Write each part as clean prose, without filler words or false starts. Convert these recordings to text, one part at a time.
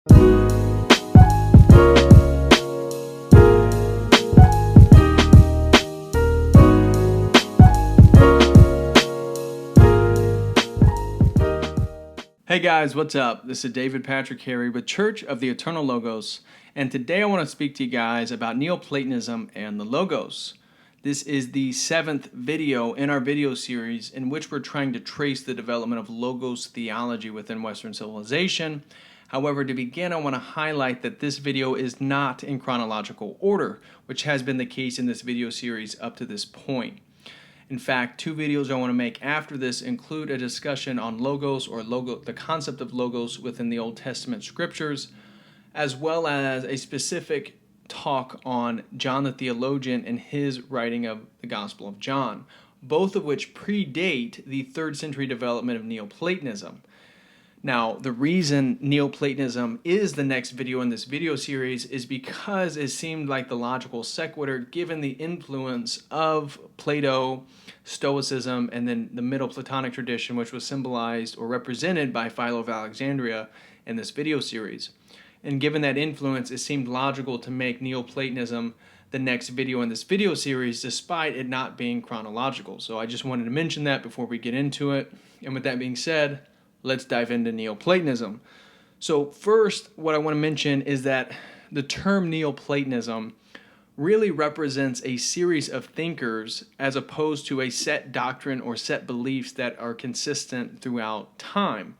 Hey guys, what's up? This is David Patrick Harry with Church of the Eternal Logos, and today I want to speak to you guys about Neoplatonism and the Logos. This is the 7th video in our video series in which we're trying to trace the development of Logos theology within Western civilization. However, to begin, I want to highlight that this video is not in chronological order, which has been the case in this video series up to this point. In fact, 2 videos I want to make after this include a discussion on logos or the concept of logos within the Old Testament scriptures, as well as a specific talk on John the Theologian and his writing of the Gospel of John, both of which predate the 3rd century development of Neoplatonism. Now, the reason Neoplatonism is the next video in this video series is because it seemed like the logical sequitur given the influence of Plato, Stoicism, and then the Middle Platonic tradition, which was symbolized or represented by Philo of Alexandria in this video series. And given that influence, it seemed logical to make Neoplatonism the next video in this video series, despite it not being chronological. So I just wanted to mention that before we get into it. And with that being said, let's dive into Neoplatonism. So first, what I want to mention is that the term Neoplatonism really represents a series of thinkers as opposed to a set doctrine or set beliefs that are consistent throughout time.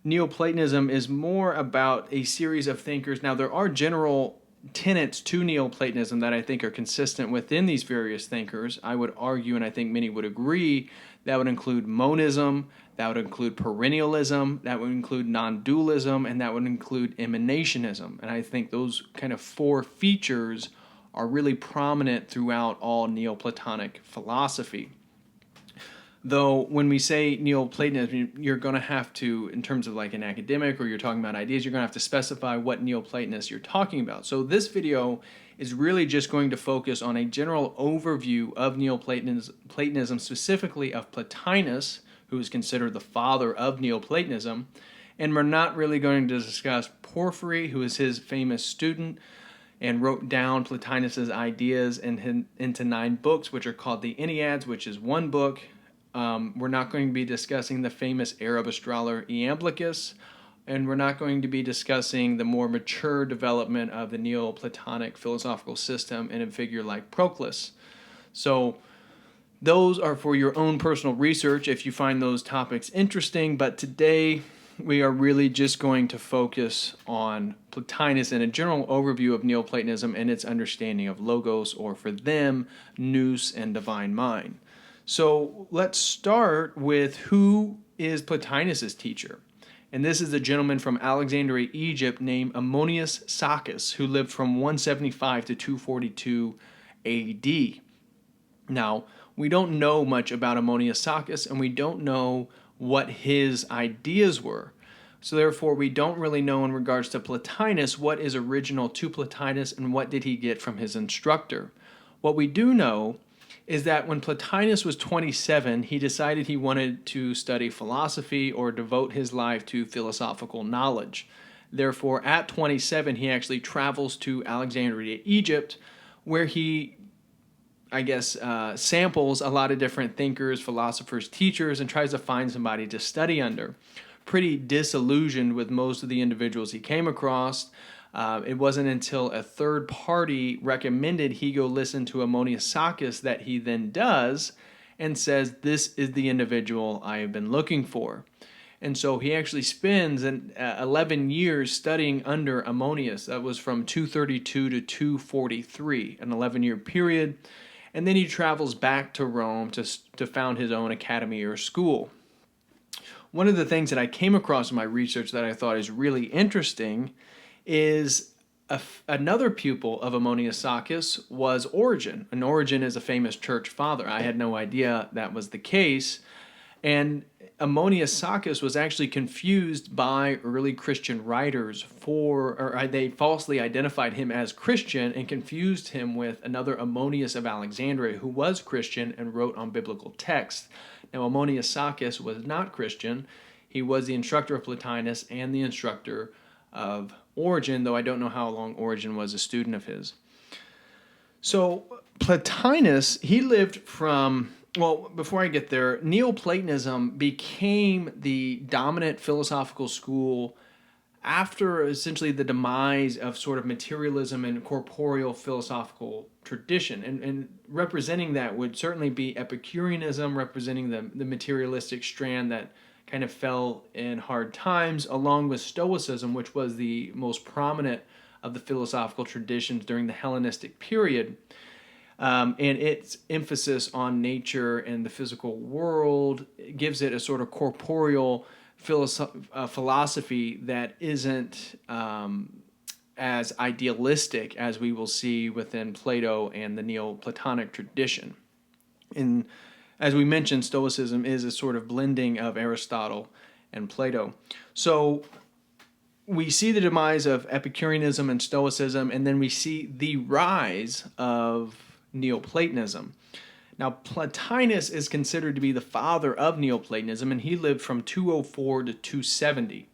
Neoplatonism is more about a series of thinkers. Now, there are general tenets to Neoplatonism that I think are consistent within these various thinkers. I would argue, and I think many would agree, that would include monism, that would include perennialism, that would include non-dualism, and that would include emanationism. And I think those kind of 4 features are really prominent throughout all Neoplatonic philosophy. Though when we say Neoplatonism, you're going to have to, in terms of like an academic or you're talking about ideas, you're going to have to specify what Neoplatonist you're talking about. So this video is really just going to focus on a general overview of Neoplatonism, specifically of Plotinus, who is considered the father of Neoplatonism. And we're not really going to discuss Porphyry, who is his famous student and wrote down Plotinus's ideas into 9 books, which are called the Enneads, which is 1 book. We're not going to be discussing the famous Arab astrologer Iamblichus, and we're not going to be discussing the more mature development of the Neoplatonic philosophical system in a figure like Proclus. So those are for your own personal research if you find those topics interesting, but today we are really just going to focus on Plotinus and a general overview of Neoplatonism and its understanding of logos, or for them, nous and divine mind. So let's start with who is Plotinus's teacher. And this is a gentleman from Alexandria, Egypt, named Ammonius Saccas, who lived from 175 to 242 AD. Now, we don't know much about Ammonius Saccas, and we don't know what his ideas were. So therefore, we don't really know in regards to Plotinus what is original to Plotinus and what did he get from his instructor. What we do know is that when Plotinus was 27, he decided he wanted to study philosophy or devote his life to philosophical knowledge. Therefore, at 27, he actually travels to Alexandria, Egypt, where he samples a lot of different thinkers, philosophers, teachers, and tries to find somebody to study under. Pretty disillusioned with most of the individuals he came across. It wasn't until a third party recommended he go listen to Ammonius Saccas that he then does and says, "This is the individual I have been looking for." And so he actually spends 11 years studying under Ammonius. That was from 232 to 243, an 11-year period. And then he travels back to Rome to found his own academy or school. One of the things that I came across in my research that I thought is really interesting is another pupil of Ammonius Saccas was Origen. And Origen is a famous church father. I had no idea that was the case. And Ammonius Saccas was actually confused by early Christian writers they falsely identified him as Christian and confused him with another Ammonius of Alexandria who was Christian and wrote on biblical texts. Now, Ammonius Saccas was not Christian. He was the instructor of Plotinus and the instructor of Origen, though I don't know how long Origen was a student of his. So Plotinus, he lived from, well, before I get there, Neoplatonism became the dominant philosophical school after essentially the demise of sort of materialism and corporeal philosophical tradition. And representing that would certainly be Epicureanism, representing the materialistic strand that kind of fell in hard times, along with Stoicism, which was the most prominent of the philosophical traditions during the Hellenistic period. And its emphasis on nature and the physical world gives it a sort of corporeal philosophy that isn't as idealistic as we will see within Plato and the Neoplatonic tradition. And as we mentioned, Stoicism is a sort of blending of Aristotle and Plato. So we see the demise of Epicureanism and Stoicism, and then we see the rise of Neoplatonism. Now, Plotinus is considered to be the father of Neoplatonism, and he lived from 204 to 270.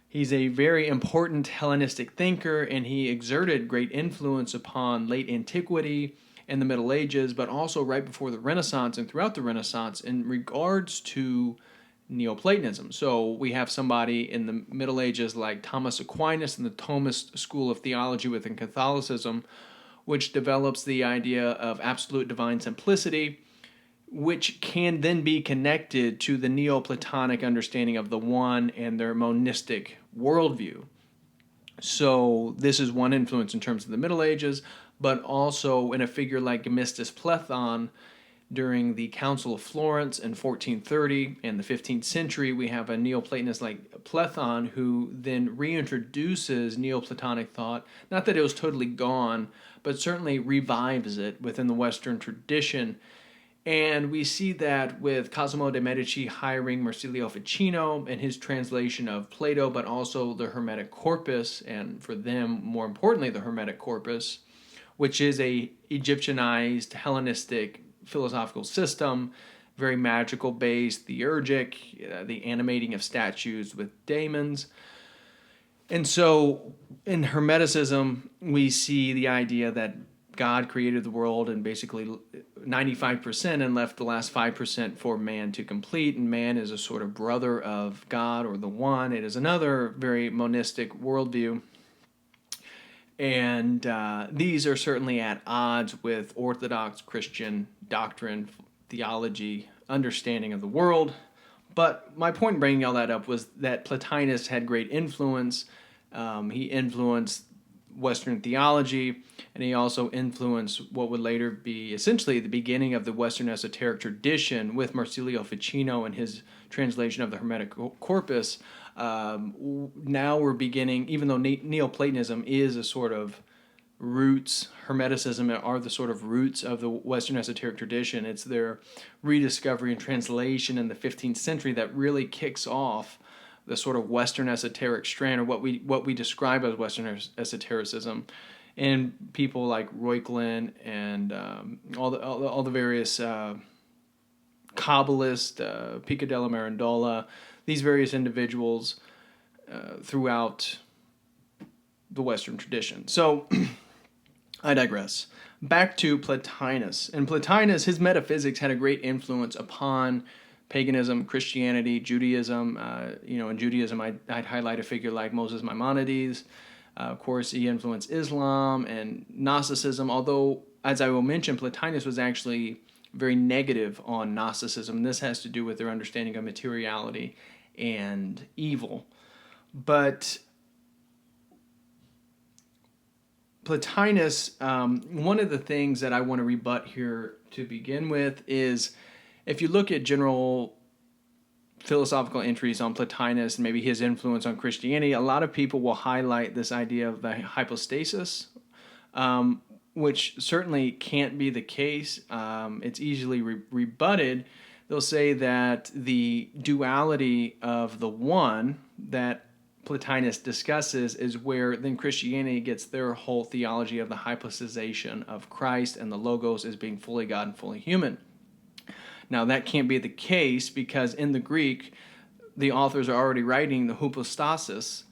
He's a very important Hellenistic thinker, and he exerted great influence upon late antiquity and the Middle Ages, but also right before the Renaissance and throughout the Renaissance in regards to Neoplatonism. So we have somebody in the Middle Ages like Thomas Aquinas in the Thomist school of theology within Catholicism, which develops the idea of absolute divine simplicity, which can then be connected to the Neoplatonic understanding of the one and their monistic worldview. So this is one influence in terms of the Middle Ages, but also in a figure like Gemistus Plethon during the Council of Florence in 1430 and the 15th century. We have a Neoplatonist like Plethon who then reintroduces Neoplatonic thought. Not that it was totally gone, but certainly revives it within the Western tradition. And we see that with Cosimo de' Medici hiring Marsilio Ficino and his translation of Plato, but also the Hermetic Corpus, and for them, more importantly, the Hermetic Corpus, which is a Egyptianized Hellenistic philosophical system, very magical based, theurgic, the animating of statues with daemons. And so in Hermeticism, we see the idea that God created the world and basically 95% and left the last 5% for man to complete. And man is a sort of brother of God or the one. It is another very monistic worldview. And these are certainly at odds with Orthodox Christian doctrine, theology, understanding of the world. But my point in bringing all that up was that Plotinus had great influence. He influenced Western theology, and he also influenced what would later be essentially the beginning of the Western esoteric tradition with Marsilio Ficino and his translation of the Hermetic Corpus. Now we're beginning, even though Neoplatonism is a sort of roots, Hermeticism are the sort of roots of the Western esoteric tradition. It's their rediscovery and translation in the 15th century that really kicks off the sort of Western esoteric strand, or what we describe as Western esotericism, and people like Reuchlin and all the various Kabbalists, Pico della Mirandola, these various individuals throughout the Western tradition. So I digress. Back to Plotinus. And Plotinus, his metaphysics had a great influence upon paganism, Christianity, Judaism. In Judaism, I'd highlight a figure like Moses Maimonides. Of course, he influenced Islam and Gnosticism, although, as I will mention, Plotinus was actually very negative on Gnosticism. This has to do with their understanding of materiality and evil. But Plotinus, one of the things that I want to rebut here to begin with is, if you look at general philosophical entries on Plotinus and maybe his influence on Christianity, a lot of people will highlight this idea of the hypostasis, which certainly can't be the case. It's easily rebutted. They'll say that the duality of the one that Plotinus discusses is where then Christianity gets their whole theology of the hypostasization of Christ and the Logos as being fully God and fully human. Now, that can't be the case because in the Greek, the authors are already writing the hypostasis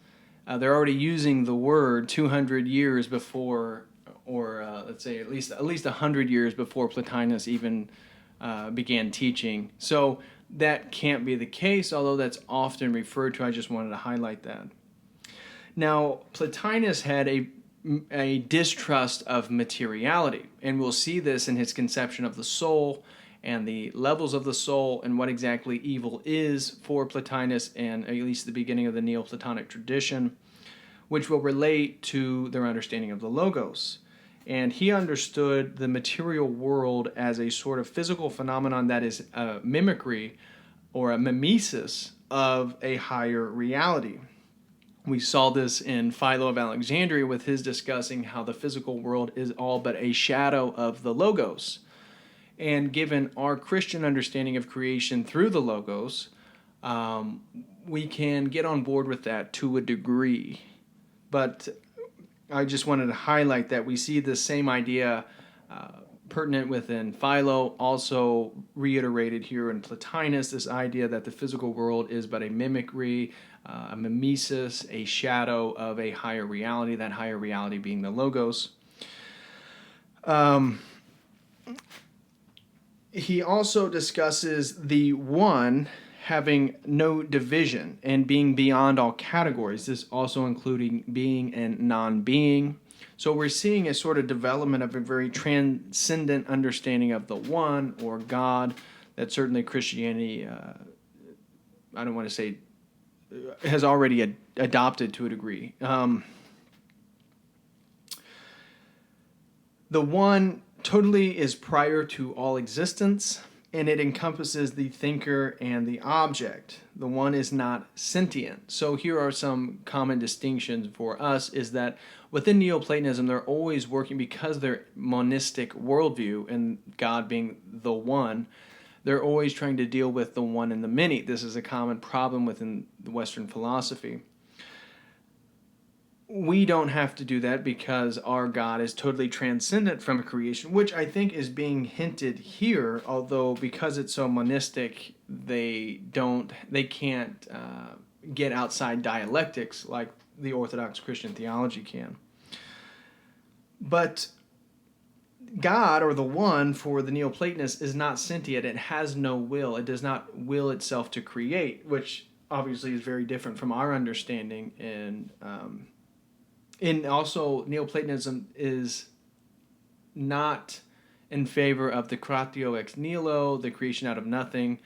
They're already using the word 200 years before, or let's say at least 100 years before Plotinus even began teaching. So that can't be the case, although that's often referred to. I just wanted to highlight that. Now, Plotinus had a distrust of materiality, and we'll see this in his conception of the soul and the levels of the soul and what exactly evil is for Plotinus, and at least the beginning of the Neoplatonic tradition, which will relate to their understanding of the Logos. And he understood the material world as a sort of physical phenomenon that is a mimicry or a mimesis of a higher reality. We saw this in Philo of Alexandria with his discussing how the physical world is all but a shadow of the Logos. And given our Christian understanding of creation through the Logos, we can get on board with that to a degree. But I just wanted to highlight that we see the same idea pertinent within Philo, also reiterated here in Plotinus, this idea that the physical world is but a mimicry, a mimesis, a shadow of a higher reality, that higher reality being the Logos. He also discusses the one having no division and being beyond all categories, this also including being and non-being. So we're seeing a sort of development of a very transcendent understanding of the one, or God, that certainly Christianity, I don't want to say, has already adopted to a degree. The one totally is prior to all existence, and it encompasses the thinker and the object. The one is not sentient. So here are some common distinctions for us, is that within Neoplatonism, they're always working, because they're monistic worldview and God being the one, they're always trying to deal with the one and the many. This is a common problem within the Western philosophy. We don't have to do that because our God is totally transcendent from creation, which I think is being hinted here, although because it's so monistic, they can't get outside dialectics like the Orthodox Christian theology can. But God, or the one for the Neoplatonists, is not sentient. It has no will. It does not will itself to create, which obviously is very different from our understanding. And also, Neoplatonism is not in favor of the creatio ex nihilo, the creation out of nothing.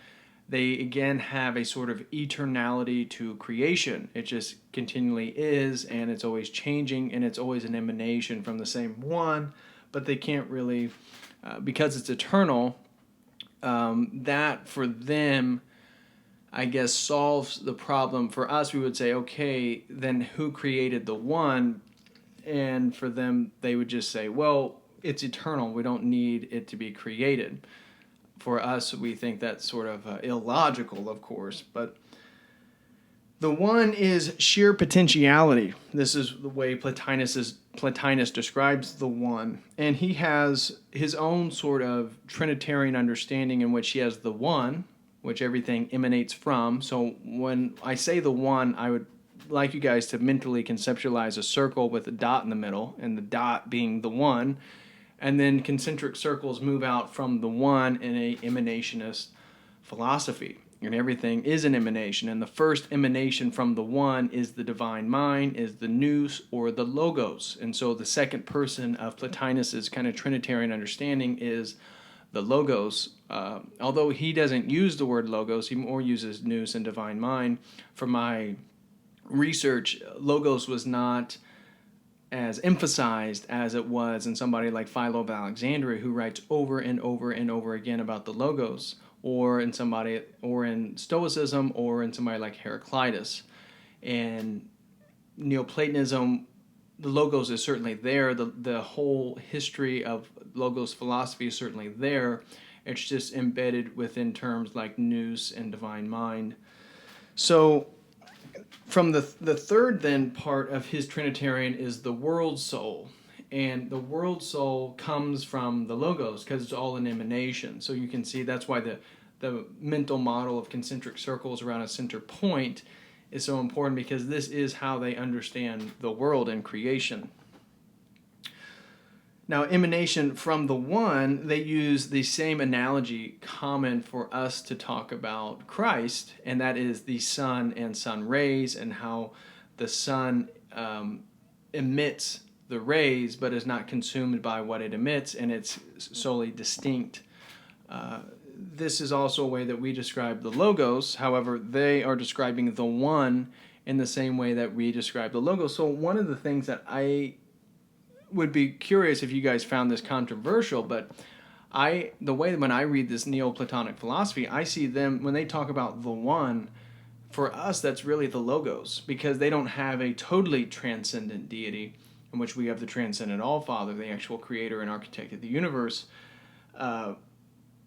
They, again, have a sort of eternality to creation. It just continually is, and it's always changing, and it's always an emanation from the same one. But they can't really, because it's eternal, that for them, I guess, solves the problem. For us, we would say, okay, then who created the one? And for them, they would just say, well, it's eternal. We don't need it to be created. For us, we think that's sort of illogical, of course. But the one is sheer potentiality. This is the way Plotinus describes the one. And he has his own sort of Trinitarian understanding in which he has the one, which everything emanates from. So when I say the one, I would like you guys to mentally conceptualize a circle with a dot in the middle, and the dot being the one, and then concentric circles move out from the one in a emanationist philosophy. And everything is an emanation, and the first emanation from the one is the divine mind, is the nous, or the logos. And so the second person of Plotinus's kind of Trinitarian understanding is the logos. Although he doesn't use the word logos, he more uses nous and divine mind. For my research, logos was not as emphasized as it was in somebody like Philo of Alexandria, who writes over and over and over again about the logos, or in Stoicism, or in somebody like Heraclitus. And Neoplatonism, the logos is certainly there. The whole history of logos philosophy is certainly there. It's just embedded within terms like nous and divine mind. So from the third then part of his Trinitarian is the world soul. And the world soul comes from the logos because it's all an emanation. So you can see that's why the mental model of concentric circles around a center point is so important because this is how they understand the world and creation. Now, emanation from the one, they use the same analogy common for us to talk about Christ, and that is the sun and sun rays, and how the sun emits the rays but is not consumed by what it emits, and it's solely distinct. This is also a way that we describe the Logos. However, they are describing the one in the same way that we describe the Logos. So one of the things that I would be curious if you guys found this controversial, but the way when I read this Neoplatonic philosophy, I see them, when they talk about the one, for us that's really the Logos, because they don't have a totally transcendent deity in which we have the transcendent All-Father, the actual creator and architect of the universe.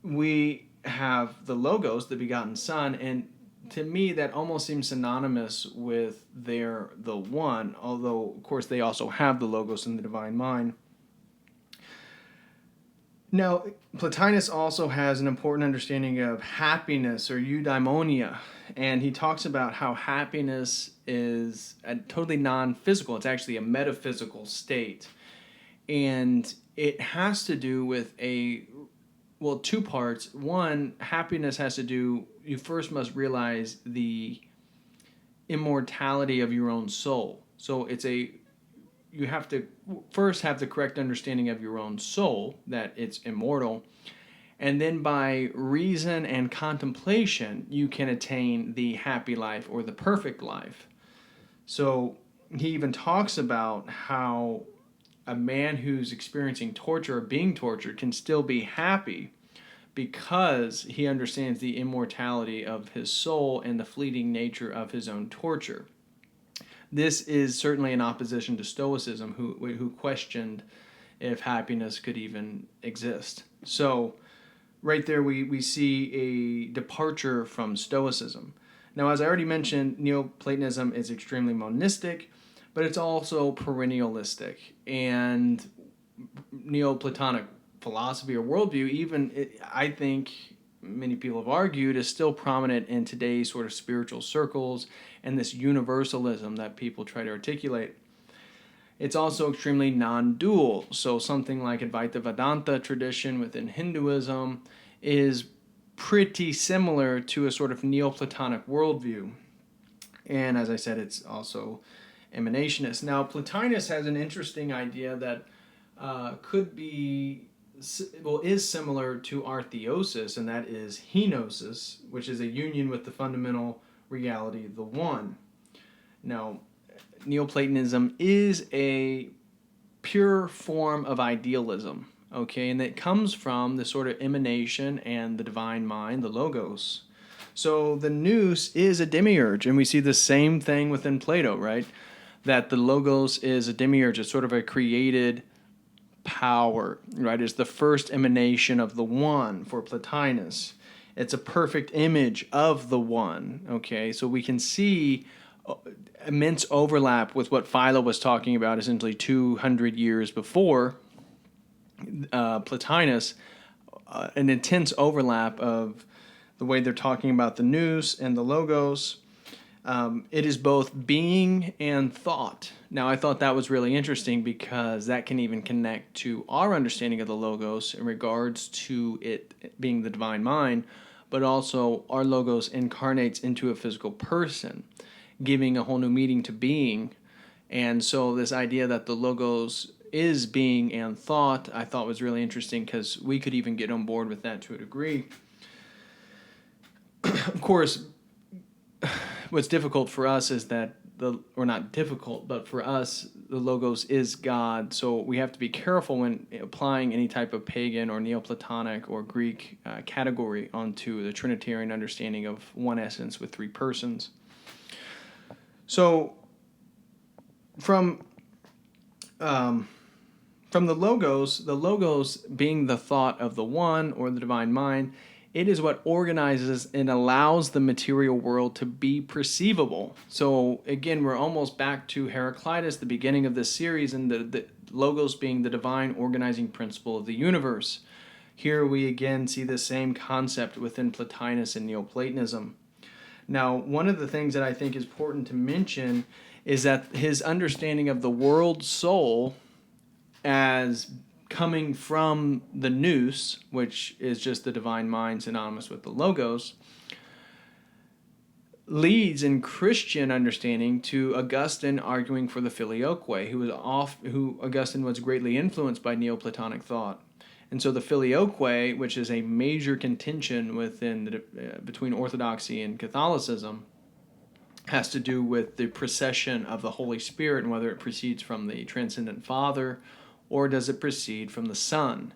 We have the Logos, the begotten Son, and to me that almost seems synonymous with the one, although of course they also have the Logos in the divine mind. Now, Plotinus also has an important understanding of happiness, or eudaimonia, and he talks about how happiness is totally non-physical. It's actually a metaphysical state, and it has to do with two parts. One, happiness has to do, you first must realize the immortality of your own soul. So you have to first have the correct understanding of your own soul, that it's immortal, and then by reason and contemplation, you can attain the happy life or the perfect life. So he even talks about how a man who's experiencing torture or being tortured can still be happy because he understands the immortality of his soul and the fleeting nature of his own torture. This is certainly in opposition to Stoicism, who questioned if happiness could even exist. So right there we see a departure from Stoicism. Now, as I already mentioned, Neoplatonism is extremely monistic, but it's also perennialistic. And Neoplatonic philosophy or worldview, I think many people have argued, is still prominent in today's sort of spiritual circles and this universalism that people try to articulate. It's also extremely non-dual. So something like Advaita Vedanta tradition within Hinduism is pretty similar to a sort of Neoplatonic worldview. And as I said, it's also emanationist. Now, Plotinus has an interesting idea that is similar to our theosis, and that is henosis, which is a union with the fundamental reality, the one. Now, Neoplatonism is a pure form of idealism, okay, and it comes from the sort of emanation and the divine mind, the Logos. So the nous is a demiurge, and we see the same thing within Plato, right? That the Logos is a demiurge, it's sort of a created power, right? It's the first emanation of the one for Plotinus. It's a perfect image of the one, okay? So we can see immense overlap with what Philo was talking about essentially 200 years before Plotinus, an intense overlap of the way they're talking about the nous and the Logos. It is both being and thought. Now, I thought that was really interesting because that can even connect to our understanding of the Logos in regards to it being the divine mind, but also our Logos incarnates into a physical person, giving a whole new meaning to being. And so this idea that the Logos is being and thought, I thought was really interesting because we could even get on board with that to a degree. Of course, what's difficult for us is that not difficult, but for us, the Logos is God. So we have to be careful when applying any type of pagan or Neoplatonic or Greek category onto the Trinitarian understanding of one essence with three persons. So from the Logos being the thought of the one or the divine mind, it is what organizes and allows the material world to be perceivable. So again, we're almost back to Heraclitus, the beginning of this series, and the Logos being the divine organizing principle of the universe. Here we again see the same concept within Plotinus and Neoplatonism. Now, one of the things that I think is important to mention is that his understanding of the world soul as coming from the nous, which is just the divine mind synonymous with the logos, leads in Christian understanding to Augustine arguing for the filioque, who Augustine was greatly influenced by Neoplatonic thought. And so the filioque, which is a major contention between Orthodoxy and Catholicism, has to do with the procession of the Holy Spirit and whether it proceeds from the transcendent Father or does it proceed from the Son,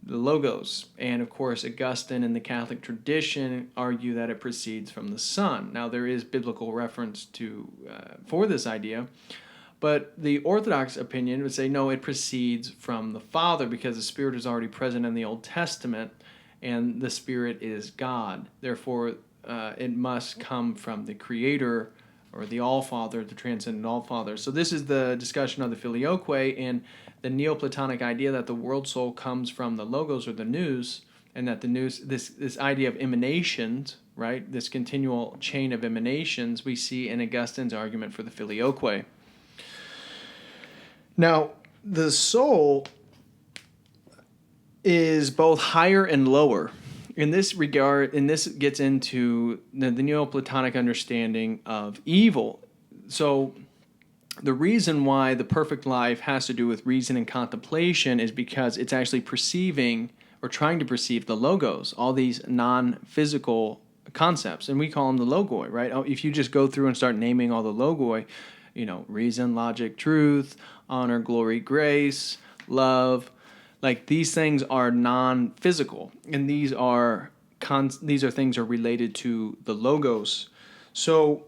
the Logos. And of course, Augustine and the Catholic tradition argue that it proceeds from the Son. Now, there is biblical reference for this idea, but the Orthodox opinion would say, no, it proceeds from the Father because the Spirit is already present in the Old Testament and the Spirit is God. Therefore, it must come from the Creator or the All-Father, the transcendent All-Father. So this is the discussion of the filioque and the Neoplatonic idea that the world soul comes from the logos or the nous, and that the nous, this idea of emanations, right, this continual chain of emanations, we see in Augustine's argument for the filioque. Now, the soul is both higher and lower. In this regard, and this gets into the Neoplatonic understanding of evil. So the reason why the perfect life has to do with reason and contemplation is because it's actually perceiving or trying to perceive the logos, all these non-physical concepts. And we call them the logoi, right? If you just go through and start naming all the logoi, reason, logic, truth, honor, glory, grace, love, like these things are non-physical, and these are things are related to the logos. So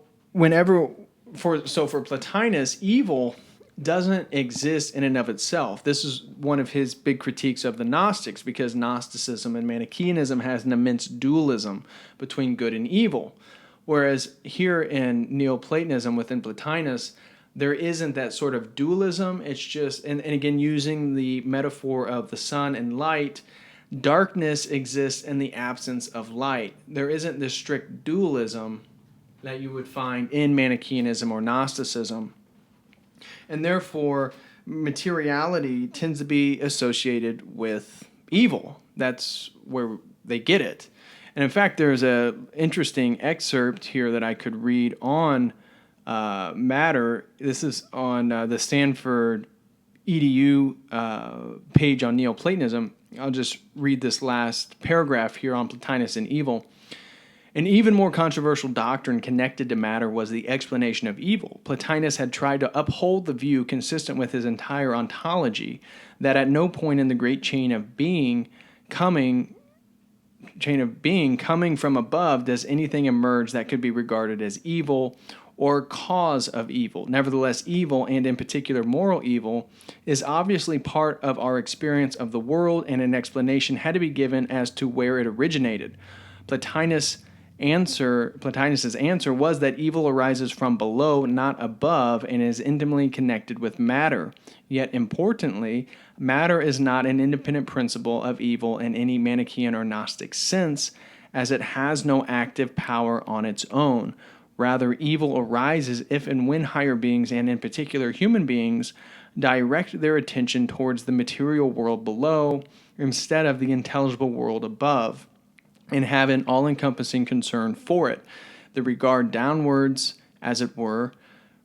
for Plotinus, evil doesn't exist in and of itself. This is one of his big critiques of the Gnostics, because Gnosticism and Manichaeism has an immense dualism between good and evil. Whereas here in Neoplatonism within Plotinus, there isn't that sort of dualism. It's just, and again, using the metaphor of the sun and light, darkness exists in the absence of light. There isn't this strict dualism that you would find in Manichaeism or Gnosticism. And therefore, materiality tends to be associated with evil. That's where they get it. And in fact, there's an interesting excerpt here that I could read on matter. This is on the Stanford EDU page on Neoplatonism. I'll just read this last paragraph here on Plotinus and evil. An even more controversial doctrine connected to matter was the explanation of evil. Plotinus had tried to uphold the view consistent with his entire ontology that at no point in the great chain of being coming from above does anything emerge that could be regarded as evil or cause of evil. Nevertheless, evil, and in particular moral evil, is obviously part of our experience of the world, and an explanation had to be given as to where it originated. Plotinus's answer was that evil arises from below, not above, and is intimately connected with matter. Yet, importantly, matter is not an independent principle of evil in any Manichaean or Gnostic sense, as it has no active power on its own. Rather, evil arises if and when higher beings, and in particular human beings, direct their attention towards the material world below instead of the intelligible world above, and have an all-encompassing concern for it, the regard downwards, as it were,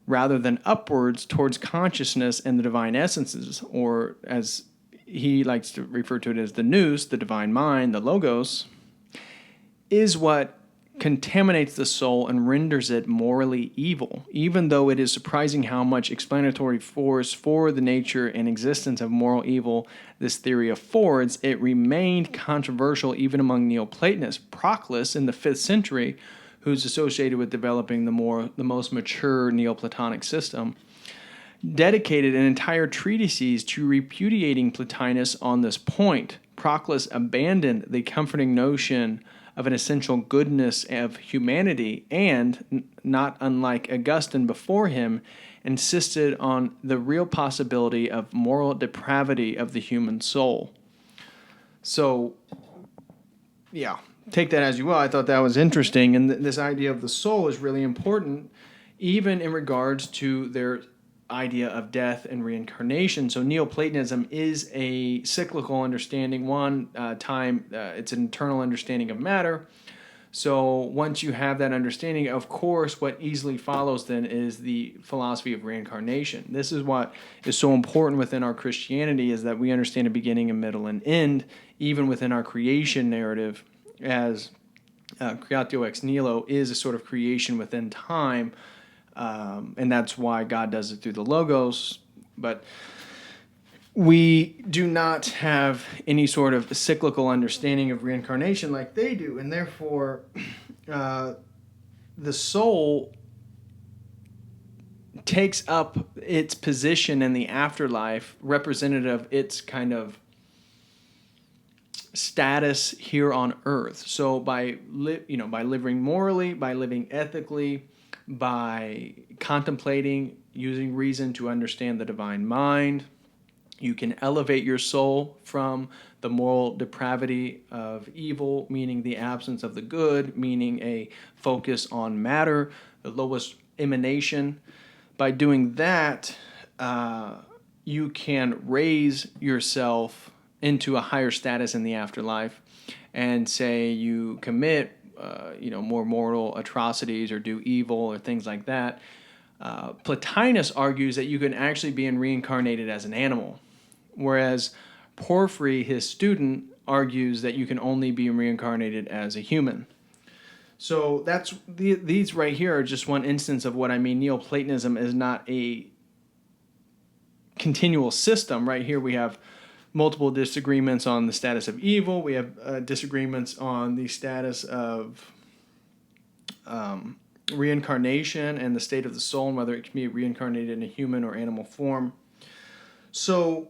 rather than upwards towards consciousness and the divine essences, or as he likes to refer to it as the nous, the divine mind, the logos, is what contaminates the soul and renders it morally evil. Even though it is surprising how much explanatory force for the nature and existence of moral evil this theory affords, it remained controversial even among Neoplatonists. Proclus, in the 5th century, who's associated with developing the most mature Neoplatonic system, dedicated an entire treatise to repudiating Plotinus on this point. Proclus abandoned the comforting notion of an essential goodness of humanity and, not unlike Augustine before him, insisted on the real possibility of moral depravity of the human soul. So, yeah, take that as you will. I thought that was interesting. And this idea of the soul is really important, even in regards to their idea of death and reincarnation. So Neoplatonism is a cyclical understanding. It's an eternal understanding of matter. So once you have that understanding, of course, what easily follows then is the philosophy of reincarnation. This is what is so important within our Christianity, is that we understand a beginning, a middle, and end, even within our creation narrative, as creatio ex nihilo is a sort of creation within time, and that's why God does it through the Logos. But we do not have any sort of cyclical understanding of reincarnation like they do, and therefore the soul takes up its position in the afterlife, representative of its kind of status here on earth. So by living morally, by living ethically, by contemplating, using reason to understand the divine mind, you can elevate your soul from the moral depravity of evil, meaning the absence of the good, meaning a focus on matter, the lowest emanation. By doing that, you can raise yourself into a higher status in the afterlife, and say you commit more mortal atrocities or do evil or things like that. Plotinus argues that you can actually be reincarnated as an animal, whereas Porphyry, his student, argues that you can only be reincarnated as a human. So these right here are just one instance of what I mean. Neoplatonism is not a continual system. Right here we have multiple disagreements on the status of evil. We have disagreements on the status of reincarnation and the state of the soul, and whether it can be reincarnated in a human or animal form. So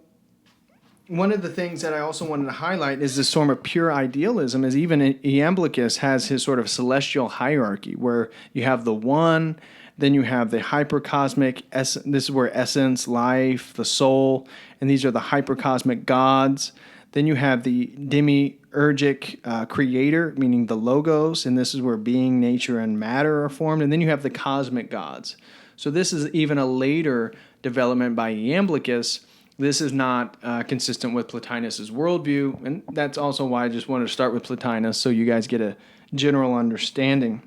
one of the things that I also wanted to highlight is this form of pure idealism, is even Iamblichus has his sort of celestial hierarchy, where you have the one, then you have the hypercosmic, this is where essence, life, the soul, and these are the hypercosmic gods. Then you have the demiurgic creator, meaning the logos, and this is where being, nature, and matter are formed. And then you have the cosmic gods. So this is even a later development by Iamblichus. This is not consistent with Plotinus's worldview, and that's also why I just wanted to start with Plotinus, so you guys get a general understanding.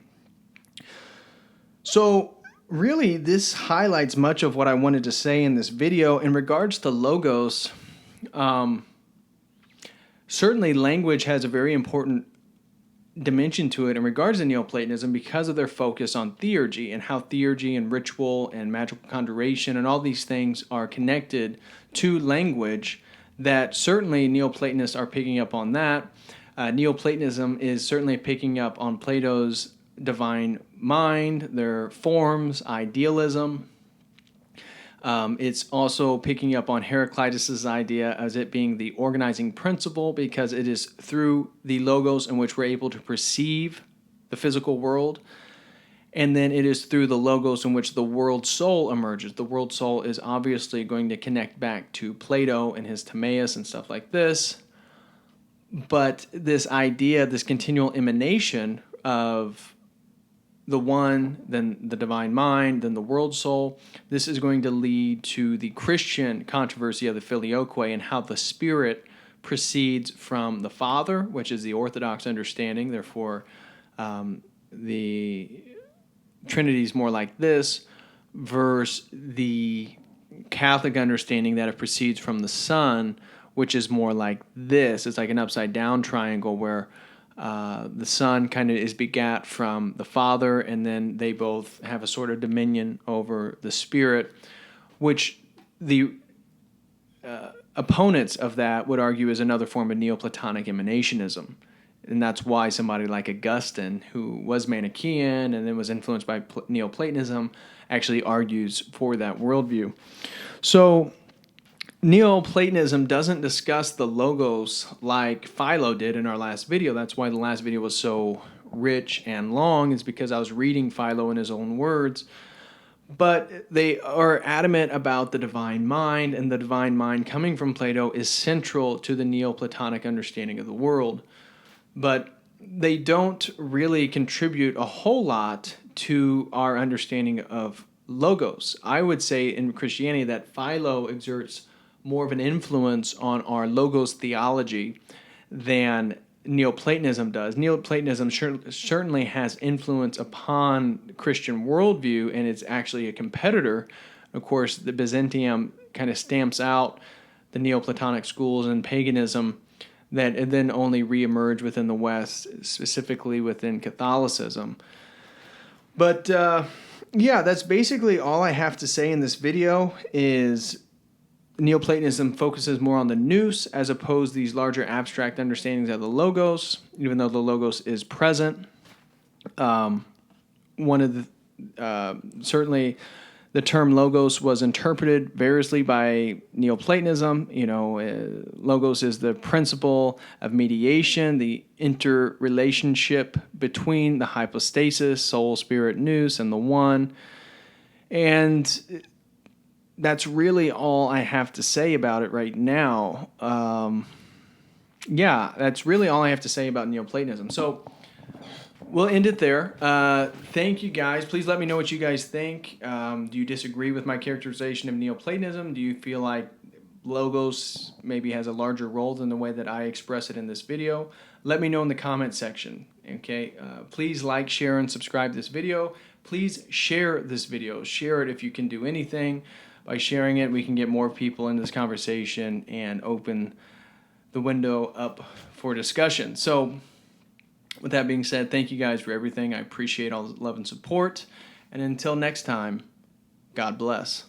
So really, this highlights much of what I wanted to say in this video. In regards to logos, certainly language has a very important dimension to it in regards to Neoplatonism, because of their focus on theurgy and how theurgy and ritual and magical conjuration and all these things are connected to language, that certainly Neoplatonists are picking up on that. Neoplatonism is certainly picking up on Plato's divine mind, their forms, idealism. It's also picking up on Heraclitus's idea as it being the organizing principle, because it is through the logos in which we're able to perceive the physical world. And then it is through the logos in which the world soul emerges. The world soul is obviously going to connect back to Plato and his Timaeus and stuff like this. But this idea, this continual emanation of the one, then the divine mind, then the world soul, this is going to lead to the Christian controversy of the filioque and how the Spirit proceeds from the Father, which is the Orthodox understanding. Therefore, the Trinity is more like this, versus the Catholic understanding that it proceeds from the Son, which is more like this. It's like an upside down triangle where the Son kind of is begat from the Father, and then they both have a sort of dominion over the Spirit, which the opponents of that would argue is another form of Neoplatonic emanationism. And that's why somebody like Augustine, who was Manichaean and then was influenced by Neoplatonism, actually argues for that worldview. So Neoplatonism doesn't discuss the logos like Philo did in our last video. That's why the last video was so rich and long, is because I was reading Philo in his own words. But they are adamant about the divine mind, and the divine mind coming from Plato is central to the Neoplatonic understanding of the world. But they don't really contribute a whole lot to our understanding of logos. I would say in Christianity that Philo exerts more of an influence on our logos theology than Neoplatonism does. Neoplatonism certainly has influence upon Christian worldview, and it's actually a competitor. Of course, the Byzantium kind of stamps out the Neoplatonic schools and paganism that then only reemerge within the West, specifically within Catholicism. But yeah, that's basically all I have to say in this video. Is Neoplatonism focuses more on the nous as opposed to these larger abstract understandings of the logos, even though the logos is present. One of the certainly the term logos was interpreted variously by Neoplatonism. Logos is the principle of mediation, the interrelationship between the hypostasis, soul, spirit, nous, and the one. And that's really all I have to say about it right now. That's really all I have to say about Neoplatonism. So we'll end it there. Thank you, guys. Please let me know what you guys think. Do you disagree with my characterization of Neoplatonism? Do you feel like logos maybe has a larger role than the way that I express it in this video? Let me know in the comment section. Okay. Please like, share, and subscribe to this video. Please share this video. Share it if you can do anything. By sharing it, we can get more people in this conversation and open the window up for discussion. So with that being said, thank you guys for everything. I appreciate all the love and support. And until next time, God bless.